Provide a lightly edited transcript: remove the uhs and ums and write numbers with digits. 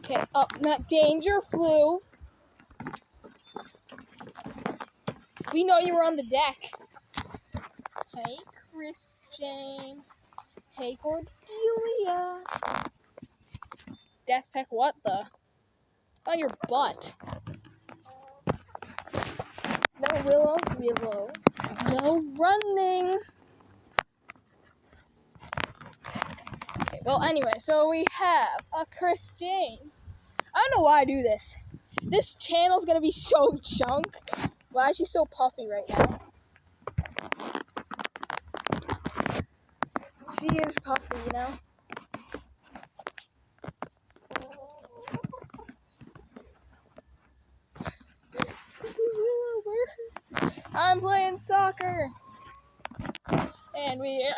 Okay, not danger, Flu. We know you were on the deck. Hey, Chris James. Hey, Cordelia. Death Peck, what the? It's on your butt. No, Willow. No running. Okay, well, anyway, so we have a Chris James. I don't know why I do this. This channel's gonna be so junk. Why is she so puffy right now? She is puffy, you know? I'm playing soccer. And we